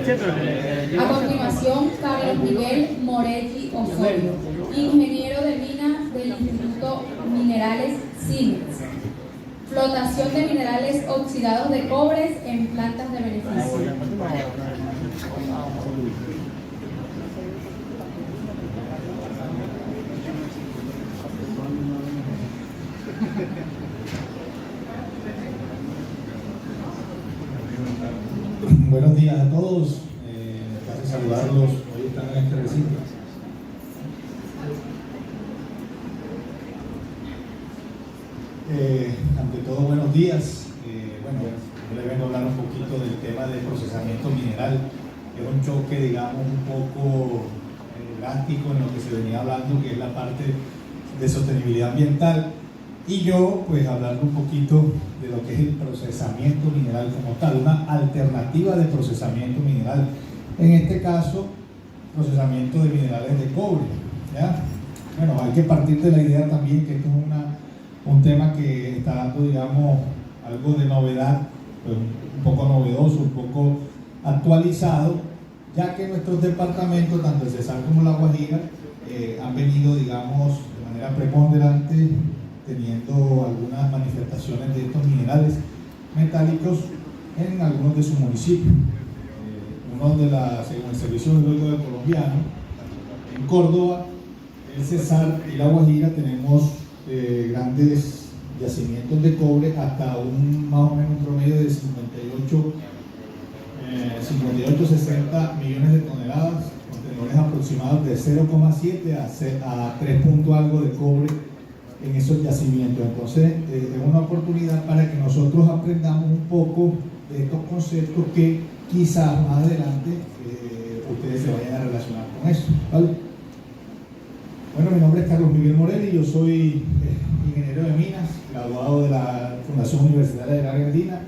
A continuación, Carlos Miguel Morelli Osorio, ingeniero de minas del Instituto Minerales Siemens. Flotación de minerales oxidados de cobre en plantas de beneficio. Buenos días a todos, me place saludarlos, hoy están en este recinto. Ante todo, buenos días. Yo les vengo a hablar un poquito del tema del procesamiento mineral. Es un choque, digamos, un poco drástico en lo que se venía hablando, que es la parte de sostenibilidad ambiental. Y yo, pues, hablar un poquito de lo que es el procesamiento mineral como tal, una alternativa de procesamiento mineral. En este caso, procesamiento de minerales de cobre, ¿ya? Bueno, hay que partir de la idea también que esto es un tema que está dando, digamos, algo de novedad, pues, un poco novedoso, un poco actualizado, ya que nuestros departamentos, tanto el Cesar como la Guajira, han venido, digamos, de manera preponderante teniendo algunas manifestaciones de estos minerales metálicos en algunos de sus municipios. Según el Servicio Geológico Colombiano, en Córdoba, el Cesar y la Guajira tenemos grandes yacimientos de cobre hasta más o menos un promedio de 58-60 millones de toneladas, contenedores aproximados de 0,7 a 3 punto algo de cobre en esos yacimientos. Entonces es una oportunidad para que nosotros aprendamos un poco de estos conceptos que quizás más adelante ustedes se vayan a relacionar con eso, ¿vale? Bueno, mi nombre es Carlos Miguel Morelli, yo soy ingeniero de minas, graduado de la Fundación Universitaria de la Argentina.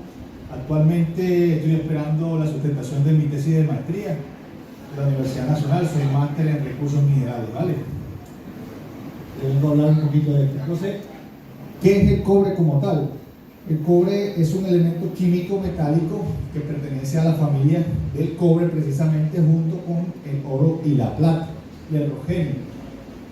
Actualmente estoy esperando la sustentación de mi tesis de maestría de la Universidad Nacional, soy máster en recursos minerales, ¿vale? Les vengo a hablar un poquito de esto. Entonces, ¿qué es el cobre como tal? El cobre es un elemento químico metálico que pertenece a la familia del cobre, precisamente junto con el oro y la plata, y el hidrógeno.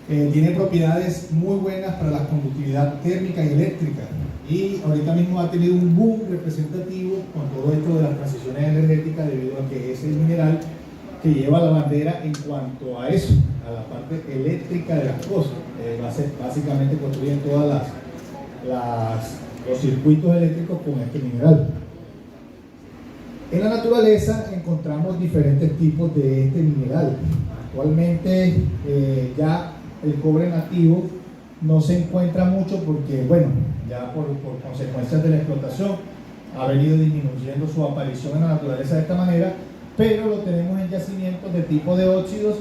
Tiene propiedades muy buenas para la conductividad térmica y eléctrica, y ahorita mismo ha tenido un boom representativo con todo esto de las transiciones energéticas, debido a que es el mineral que lleva la bandera en cuanto a eso, a la parte eléctrica de las cosas. Básicamente construyen todos los circuitos eléctricos con este mineral. En la naturaleza encontramos diferentes tipos de este mineral. Actualmente ya el cobre nativo no se encuentra mucho porque, bueno, ya por consecuencias de la explotación ha venido disminuyendo su aparición en la naturaleza de esta manera, pero lo tenemos en yacimientos de tipo de óxidos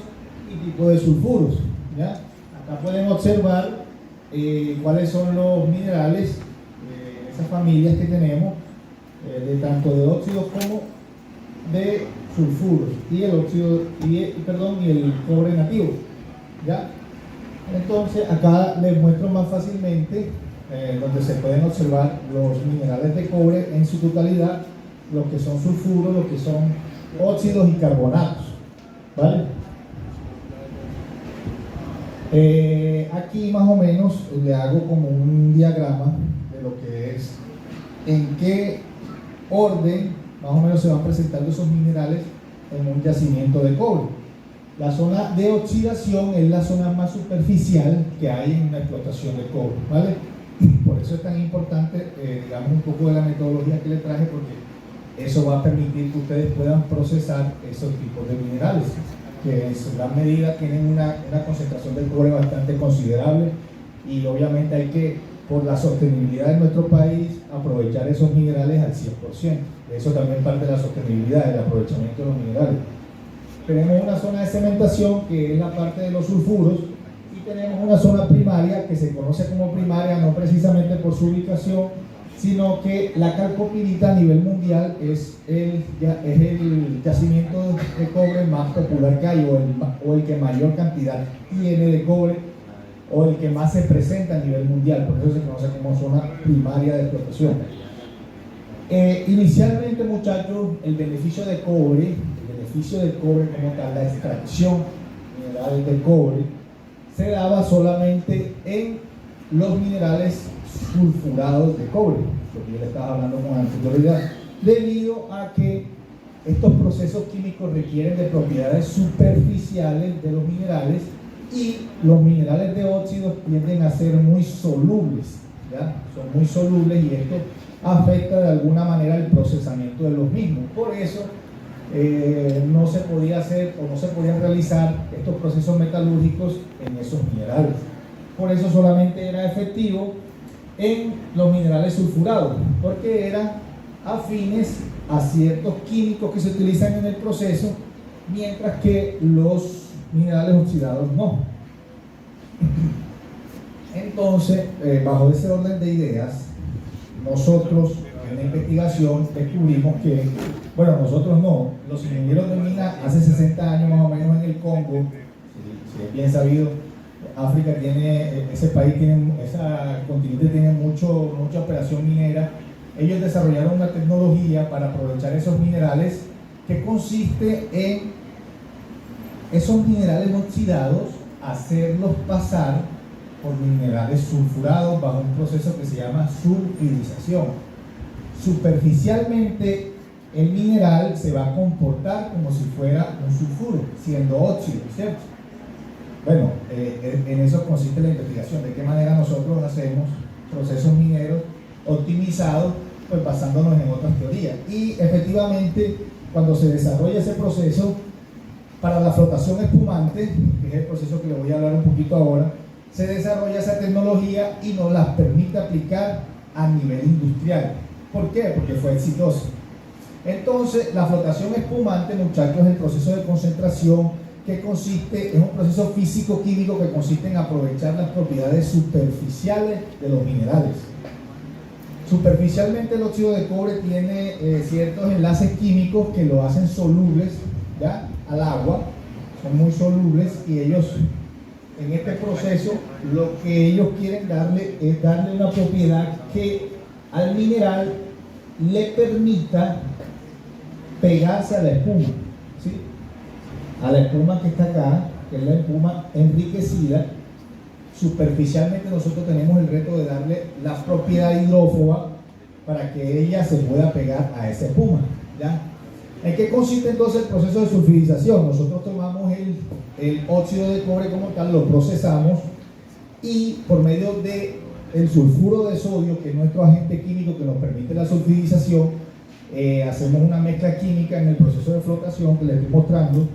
y tipo de sulfuros, ¿ya? Acá pueden observar cuáles son los minerales, esas familias que tenemos, de tanto de óxidos como de sulfuros, y el cobre nativo, ¿ya? Entonces acá les muestro más fácilmente donde se pueden observar los minerales de cobre en su totalidad, lo que son sulfuros, lo que son óxidos y carbonatos, ¿vale? Aquí más o menos le hago como un diagrama de lo que es, en qué orden más o menos se van presentando esos minerales en un yacimiento de cobre. La zona de oxidación es la zona más superficial que hay en una explotación de cobre, ¿vale? Por eso es tan importante, digamos, un poco de la metodología que les traje, porque eso va a permitir que ustedes puedan procesar esos tipos de minerales, que en su gran medida tienen una concentración del cobre bastante considerable, y obviamente hay que, por la sostenibilidad de nuestro país, aprovechar esos minerales al 100%. Eso también parte de la sostenibilidad, del aprovechamiento de los minerales. Tenemos una zona de cementación, que es la parte de los sulfuros, y tenemos una zona primaria que se conoce como primaria no precisamente por su ubicación, sino que la calcopirita a nivel mundial es el yacimiento de cobre más popular que hay, o el que mayor cantidad tiene de cobre, o el que más se presenta a nivel mundial. Por eso se conoce como zona primaria de explotación. Inicialmente, muchachos, el beneficio de cobre, el beneficio del cobre como tal, la extracción mineral de cobre, se daba solamente en los minerales sulfurados de cobre, lo que yo le estaba hablando con anterioridad, debido a que estos procesos químicos requieren de propiedades superficiales de los minerales y los minerales de óxido tienden a ser muy solubles, ¿ya? Son muy solubles y esto afecta de alguna manera el procesamiento de los mismos. Por eso no se podía hacer o no se podían realizar estos procesos metalúrgicos en esos minerales. Por eso solamente era efectivo en los minerales sulfurados, porque eran afines a ciertos químicos que se utilizan en el proceso, mientras que los minerales oxidados no. Entonces, bajo ese orden de ideas, nosotros en la investigación descubrimos que, bueno, nosotros no, los ingenieros de mina hace 60 años más o menos en el Congo, si es bien sabido, África tiene, ese país tiene, ese continente tiene mucha operación minera. Ellos desarrollaron una tecnología para aprovechar esos minerales que consiste en esos minerales oxidados, hacerlos pasar por minerales sulfurados bajo un proceso que se llama sulfurización. Superficialmente el mineral se va a comportar como si fuera un sulfuro, siendo óxido, ¿cierto? Bueno, en eso consiste la investigación, de qué manera nosotros hacemos procesos mineros optimizados, pues basándonos en otras teorías. Y efectivamente, cuando se desarrolla ese proceso, para la flotación espumante, que es el proceso que le voy a hablar un poquito ahora, se desarrolla esa tecnología y nos las permite aplicar a nivel industrial. ¿Por qué? Porque fue exitoso. Entonces, la flotación espumante, muchachos, es el proceso de concentración que consiste, es un proceso físico-químico que consiste en aprovechar las propiedades superficiales de los minerales. Superficialmente el óxido de cobre tiene ciertos enlaces químicos que lo hacen solubles, ¿ya?, al agua, son muy solubles, y ellos en este proceso lo que ellos quieren darle es darle una propiedad que al mineral le permita pegarse a la espuma, ¿sí?, a la espuma que está acá, que es la espuma enriquecida. Superficialmente nosotros tenemos el reto de darle la propiedad hidrófoba para que ella se pueda pegar a esa espuma, ¿ya? ¿En qué consiste entonces el proceso de sulfurización? Nosotros tomamos el óxido de cobre como tal, lo procesamos y por medio del sulfuro de sodio, que es nuestro agente químico que nos permite la sulfurización, hacemos una mezcla química en el proceso de flotación que les estoy mostrando,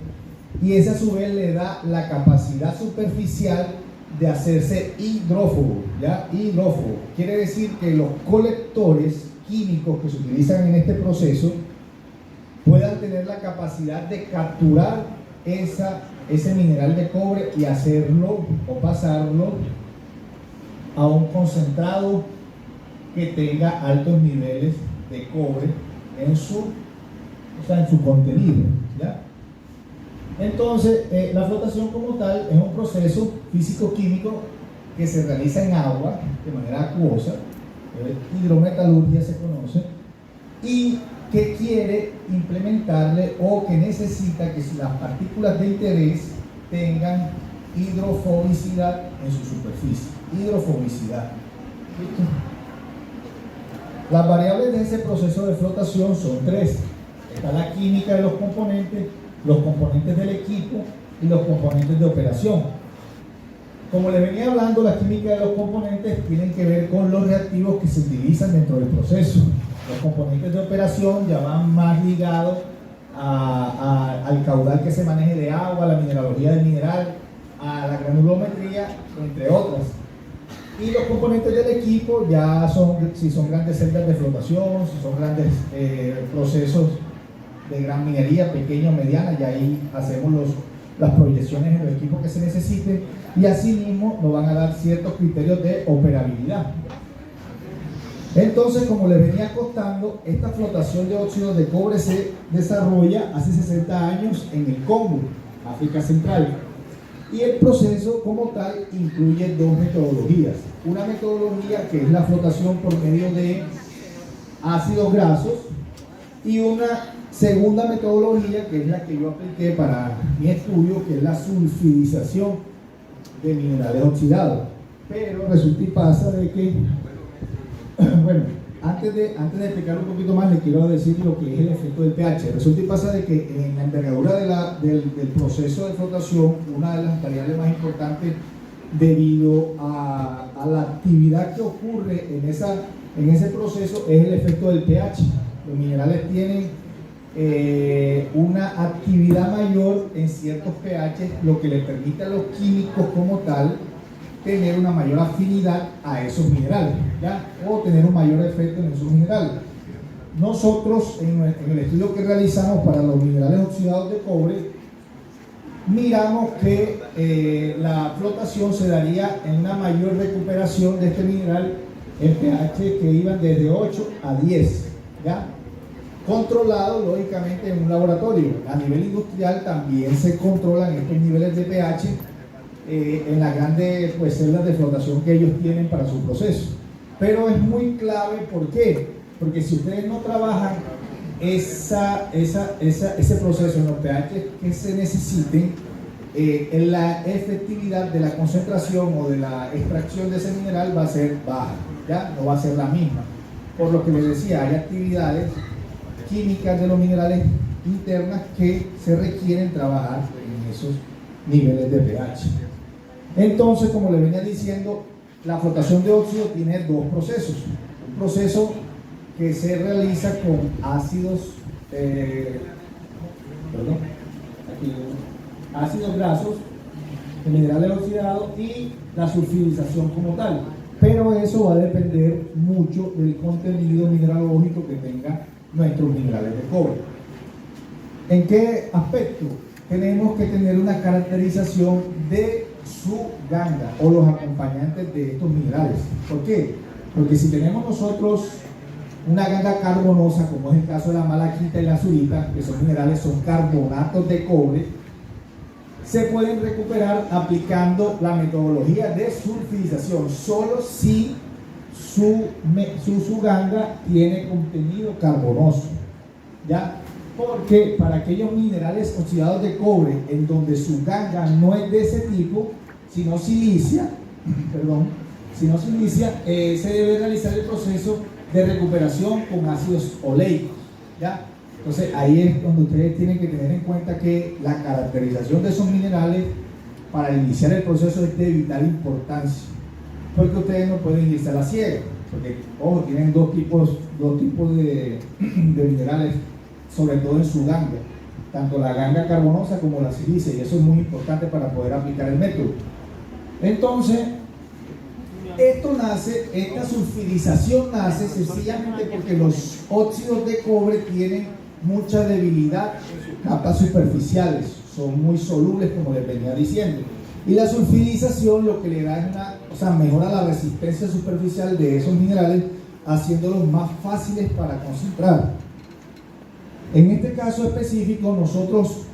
y esa a su vez le da la capacidad superficial de hacerse hidrófobo, ¿ya? Hidrófobo quiere decir que los colectores químicos que se utilizan en este proceso puedan tener la capacidad de capturar ese mineral de cobre y hacerlo o pasarlo a un concentrado que tenga altos niveles de cobre en su contenido, ¿ya? Entonces, la flotación como tal es un proceso físico-químico que se realiza en agua de manera acuosa, hidrometalurgia se conoce, y que quiere implementarle o que necesita que las partículas de interés tengan hidrofobicidad en su superficie. Hidrofobicidad. Las variables de ese proceso de flotación son tres. Está la química de los componentes del equipo y los componentes de operación. Como les venía hablando, la química de los componentes tienen que ver con los reactivos que se utilizan dentro del proceso. Los componentes de operación ya van más ligados al caudal que se maneje de agua, a la mineralogía del mineral, a la granulometría, entre otras. Y los componentes del equipo ya son, si son grandes celdas de flotación, si son grandes procesos de gran minería, pequeña o mediana, y ahí hacemos las proyecciones en los equipos que se necesiten, y asimismo nos van a dar ciertos criterios de operabilidad. Entonces, como les venía contando, esta flotación de óxidos de cobre se desarrolla hace 60 años en el Congo, África Central, y el proceso como tal incluye dos metodologías. Una metodología que es la flotación por medio de ácidos grasos, y una Segunda metodología, que es la que yo apliqué para mi estudio, que es la sulfidización de minerales oxidados. Pero resulta y pasa de que, bueno, antes de explicar un poquito más, les quiero decir lo que es el efecto del pH. Resulta y pasa de que en la envergadura del proceso de flotación, una de las variables más importantes debido a la actividad que ocurre en ese proceso es el efecto del pH. Los minerales tienen una actividad mayor en ciertos pH, lo que le permite a los químicos como tal tener una mayor afinidad a esos minerales, ¿ya? O tener un mayor efecto en esos minerales. Nosotros en el estudio que realizamos para los minerales oxidados de cobre, miramos que la flotación se daría en una mayor recuperación de este mineral en pH que iban desde 8 a 10, ¿ya? Controlado lógicamente en un laboratorio. A nivel industrial también se controlan estos niveles de pH en las grandes celdas de flotación que ellos tienen para su proceso. Pero es muy clave, ¿por qué? Porque si ustedes no trabajan ese proceso en los pH que se necesiten, en la efectividad de la concentración o de la extracción de ese mineral va a ser baja, ¿ya? No va a ser la misma. Por lo que les decía, hay actividades químicas de los minerales internas que se requieren trabajar en esos niveles de pH. Entonces, como les venía diciendo, la flotación de óxido tiene dos procesos. Un proceso que se realiza con ácidos grasos de minerales oxidados y la sulfidización como tal. Pero eso va a depender mucho del contenido mineralógico que tenga nuestros minerales de cobre. ¿En qué aspecto? Tenemos que tener una caracterización de su ganga o los acompañantes de estos minerales. ¿Por qué? Porque si tenemos nosotros una ganga carbonosa, como es el caso de la malaquita y la azurita, que son minerales, son carbonatos de cobre, se pueden recuperar aplicando la metodología de sulfidización, solo si su ganga tiene contenido carbonoso, ¿ya? Porque para aquellos minerales oxidados de cobre en donde su ganga no es de ese tipo, sino silicia, se debe realizar el proceso de recuperación con ácidos oleico, ¿ya? Entonces ahí es donde ustedes tienen que tener en cuenta que la caracterización de esos minerales para iniciar el proceso es de vital importancia, porque ustedes no pueden iniciar a ciega, porque ojo, tienen dos tipos de minerales, sobre todo en su ganga, tanto la ganga carbonosa como la silicia, y eso es muy importante para poder aplicar el método. Entonces, esta sulfidización nace sencillamente porque los óxidos de cobre tienen mucha debilidad en sus capas superficiales, son muy solubles, como les venía diciendo, y la sulfidización lo que le da es mejora la resistencia superficial de esos minerales, haciéndolos más fáciles para concentrar. En este caso específico, nosotros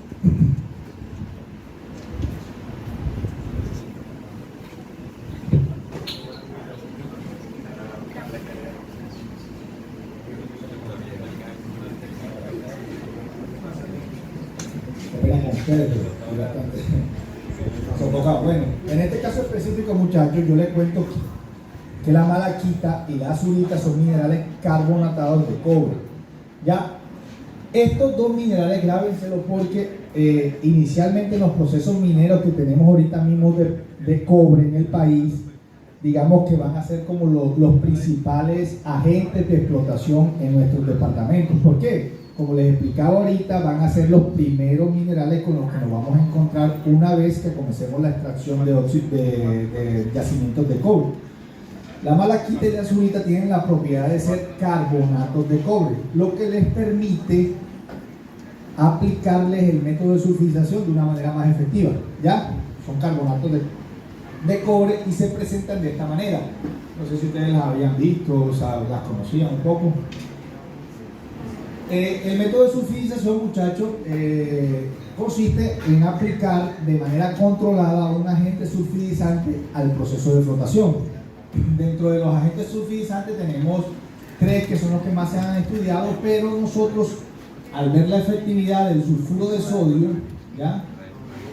bueno, en este caso específico, muchachos, yo les cuento que la malaquita y la azurita son minerales carbonatados de cobre, ¿ya? Estos dos minerales, grábenselo, porque inicialmente en los procesos mineros que tenemos ahorita mismo de cobre en el país, digamos que van a ser como los principales agentes de explotación en nuestros departamentos. ¿Por qué? Como les explicaba ahorita, van a ser los primeros minerales con los que nos vamos a encontrar una vez que comencemos la extracción de yacimientos de cobre. La malaquita y la azurita tienen la propiedad de ser carbonatos de cobre, lo que les permite aplicarles el método de sulfidización de una manera más efectiva, ¿ya? Son carbonatos de cobre y se presentan de esta manera. No sé si ustedes las habían visto, o sea, las conocían un poco. El método de sulfidización, muchachos, consiste en aplicar de manera controlada un agente sulfidizante al proceso de flotación. Dentro de los agentes sulfidizantes tenemos tres que son los que más se han estudiado, pero nosotros al ver la efectividad del sulfuro de sodio, ¿ya?,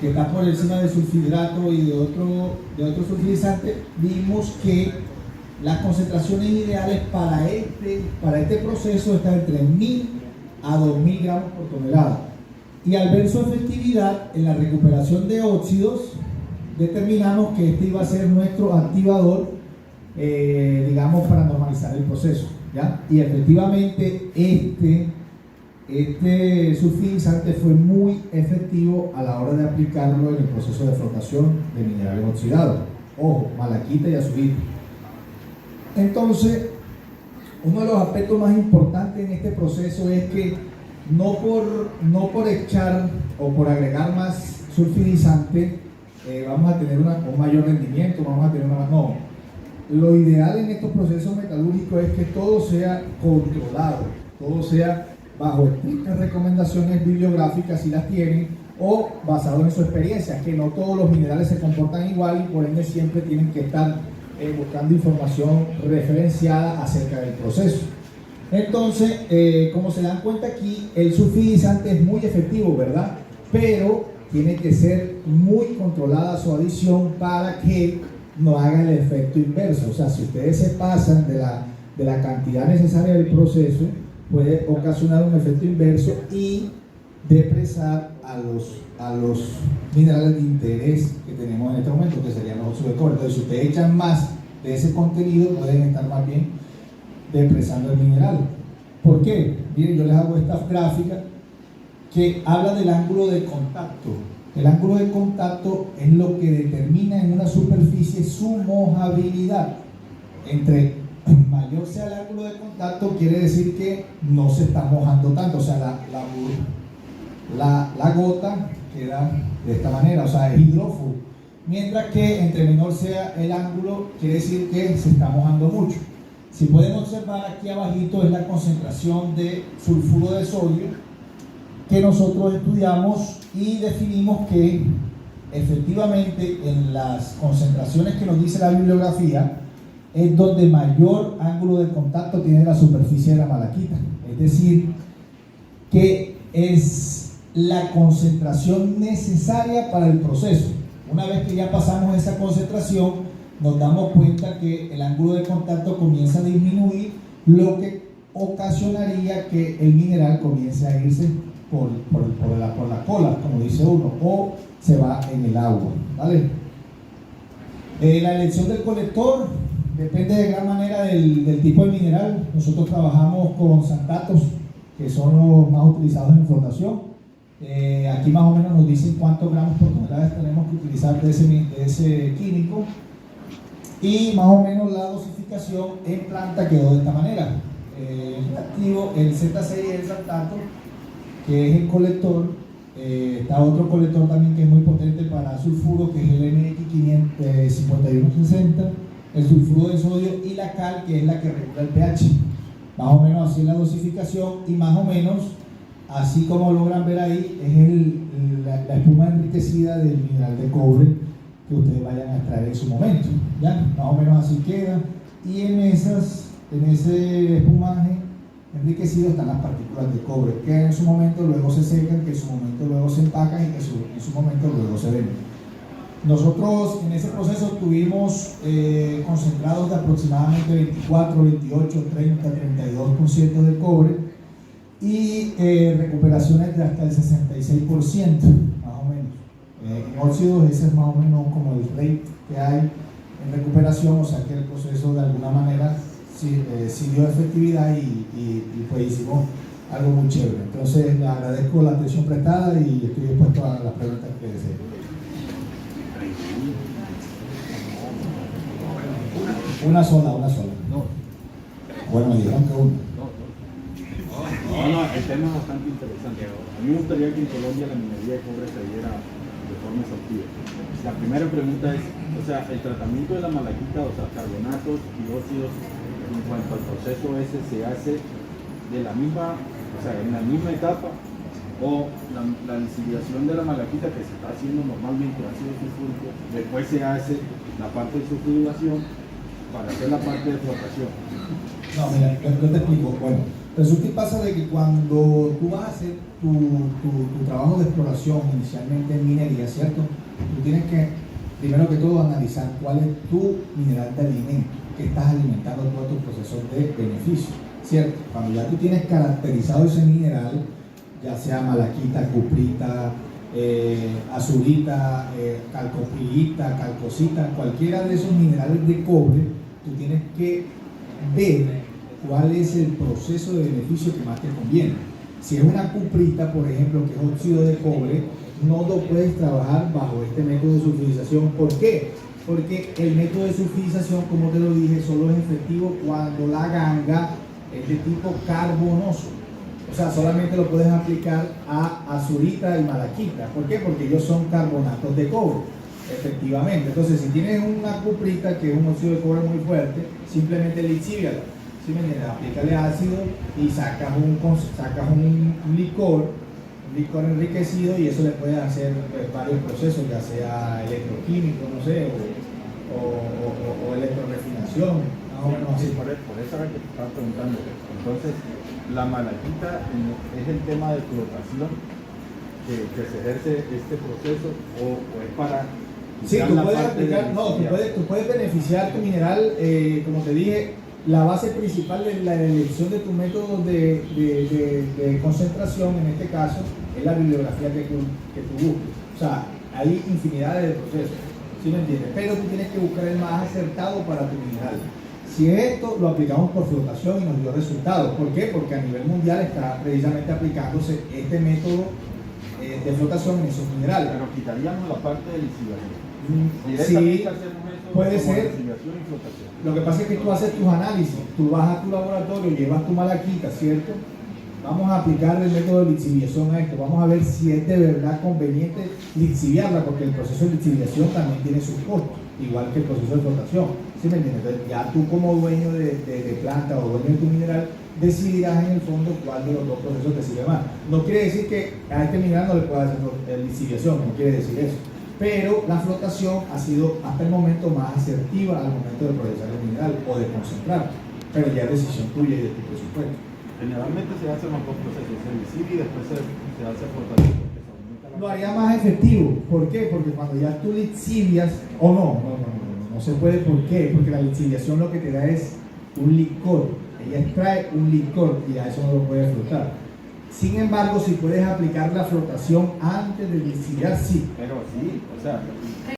que está por encima del sulfidrato y de otro sulfurizante, vimos que las concentraciones ideales para este proceso están entre 1000 a 2000 gramos por tonelada. Y al ver su efectividad en la recuperación de óxidos, determinamos que este iba a ser nuestro activador, digamos, para normalizar el proceso, ¿ya? Y efectivamente este sulfurizante fue muy efectivo a la hora de aplicarlo en el proceso de flotación de minerales oxidados. Ojo, malaquita y azulita. Entonces, uno de los aspectos más importantes en este proceso es que no por echar o por agregar más sulfurizante vamos a tener un mayor rendimiento, vamos a tener una... No, lo ideal en estos procesos metalúrgicos es que todo sea controlado, todo sea bajo estrictas recomendaciones bibliográficas si las tienen, o basado en su experiencia, que no todos los minerales se comportan igual y por ende siempre tienen que estar buscando información referenciada acerca del proceso. Entonces, como se dan cuenta aquí, el sulfurizante es muy efectivo, ¿verdad? Pero tiene que ser muy controlada su adición para que no haga el efecto inverso. O sea, si ustedes se pasan de la cantidad necesaria del proceso, puede ocasionar un efecto inverso y depresar a los minerales de interés que tenemos en este momento, que serían los óxidos de cobre. Entonces, si ustedes echan más de ese contenido, pueden estar más bien depresando el mineral. ¿Por qué? Miren, yo les hago esta gráfica que habla del ángulo de contacto. El ángulo de contacto es lo que determina en una superficie su mojabilidad. Entre mayor sea el ángulo de contacto, quiere decir que no se está mojando tanto, o sea, la gota queda de esta manera, o sea, es hidrófugo. Mientras que entre menor sea el ángulo, quiere decir que se está mojando mucho. Si pueden observar aquí abajito es la concentración de sulfuro de sodio que nosotros estudiamos y definimos que efectivamente en las concentraciones que nos dice la bibliografía es donde mayor ángulo de contacto tiene la superficie de la malaquita. Es decir, que es la concentración necesaria para el proceso. Una vez que ya pasamos esa concentración, nos damos cuenta que el ángulo de contacto comienza a disminuir, lo que ocasionaría que el mineral comience a irse por la cola, como dice uno, o se va en el agua, ¿vale? La elección del colector depende de gran manera del tipo de mineral. Nosotros trabajamos con santatos, que son los más utilizados en flotación. Aquí más o menos nos dicen cuántos gramos por tonelada tenemos que utilizar de ese químico, y más o menos la dosificación en planta quedó de esta manera. El activo, el Z6 es el santato, que es el colector. Está otro colector también que es muy potente para sulfuro, que es el MX5160, el sulfuro de sodio, y la cal, que es la que regula el pH. Más o menos así es la dosificación, y más o menos así como logran ver ahí es la espuma enriquecida del mineral de cobre que ustedes vayan a extraer en su momento, ¿ya? Más o menos así queda, y en ese espumaje enriquecido están las partículas de cobre, que en su momento luego se secan, que en su momento luego se empacan y que en su momento luego se venden. Nosotros en ese proceso tuvimos concentrados de aproximadamente 24, 28, 30, 32% de cobre, y recuperaciones de hasta el 66%, más o menos. En óxidos ese es más o menos como el rate que hay en recuperación, o sea que el proceso de alguna manera sí dio efectividad y pues hicimos algo muy chévere. Entonces le agradezco la atención prestada y estoy dispuesto a las preguntas que deseen. Una sola. No. Bueno, me dijeron que una. No, el tema es bastante interesante. A mí me gustaría que en Colombia la minería de cobre se diera de forma exhaustiva. La primera pregunta es, o sea, el tratamiento de la malaquita, o sea, carbonatos y óxidos, en cuanto al proceso ese, se hace de la misma, o sea, en la misma etapa, o la desidratación de la malaquita que se está haciendo normalmente ácido sulfúrico, después se hace la parte de sulfurización para hacer la parte de flotación. No, mira, yo te explico. Bueno, Resulta y pasa de que cuando tú vas a hacer tu trabajo de exploración inicialmente en minería, ¿cierto? Tú tienes que, primero que todo, analizar cuál es tu mineral de alimento, que estás alimentando todos tus procesos de beneficio, ¿cierto? Cuando ya tú tienes caracterizado ese mineral, ya sea malaquita, cuprita, azurita, calcopirita, calcosita, cualquiera de esos minerales de cobre, tú tienes que ver cuál es el proceso de beneficio que más te conviene. Si es una cuprita, por ejemplo, que es óxido de cobre, no lo puedes trabajar bajo este método de sulfidización. ¿Por qué? Porque el método de sulfidización, como te lo dije, solo es efectivo cuando la ganga es de tipo carbonoso. O sea, solamente lo puedes aplicar a azurita y malaquita. ¿Por qué? Porque ellos son carbonatos de cobre, efectivamente. Entonces, si tienes una cuprita que es un óxido de cobre muy fuerte, simplemente lixíviala. ¿Sí me entiendes? Aplícale ácido y sacas un licor enriquecido, y eso le puedes hacer varios procesos, ya sea electroquímico, no sé, o electrorefinación. Sí, por eso era que te estaba preguntando. Entonces, la malaquita es el tema de flotación que se ejerce este proceso, o es para... Sí, tú puedes aplicar, no, tú puedes beneficiar tu mineral, como te dije. La base principal de la elección de tu método de concentración, en este caso, es la bibliografía que tú busques. O sea, hay infinidades de procesos, ¿sí me entiendes? Pero tú tienes que buscar el más acertado para tu mineral. Si es esto, lo aplicamos por flotación y nos dio resultados. ¿Por qué? Porque a nivel mundial está precisamente aplicándose este método de flotación en esos minerales. Pero quitaríamos la parte de lixiviación. Sí, puede ser. Lixiviación y flotación. Lo que pasa es que tú haces tus análisis, tú vas a tu laboratorio, llevas tu malaquita, ¿cierto? Vamos a aplicar el método de lixiviación a esto, vamos a ver si es de verdad conveniente lixiviarla, porque el proceso de lixiviación también tiene sus costos, igual que el proceso de flotación. ¿Sí me entiendes? Entonces, ya tú como dueño de planta o dueño de tu mineral decidirás en el fondo cuál de los dos procesos te sirve más. No quiere decir que a este mineral no le puedas hacer lixiviación, no quiere decir eso. Pero la flotación ha sido hasta el momento más asertiva al momento de procesar el mineral o de concentrar. Pero ya es decisión tuya y de tu presupuesto. Generalmente se hacen los dos procesos, se lixivi y después se hace flotación. Lo haría más efectivo. ¿Por qué? Porque cuando ya tú lixivias, o no se puede. ¿Por qué? Porque la lixiviación lo que te da es un licor. Ella extrae un licor y a eso no lo puedes flotar. Sin embargo, si puedes aplicar la flotación antes de lixiviar, sí. Pero sí, o sea...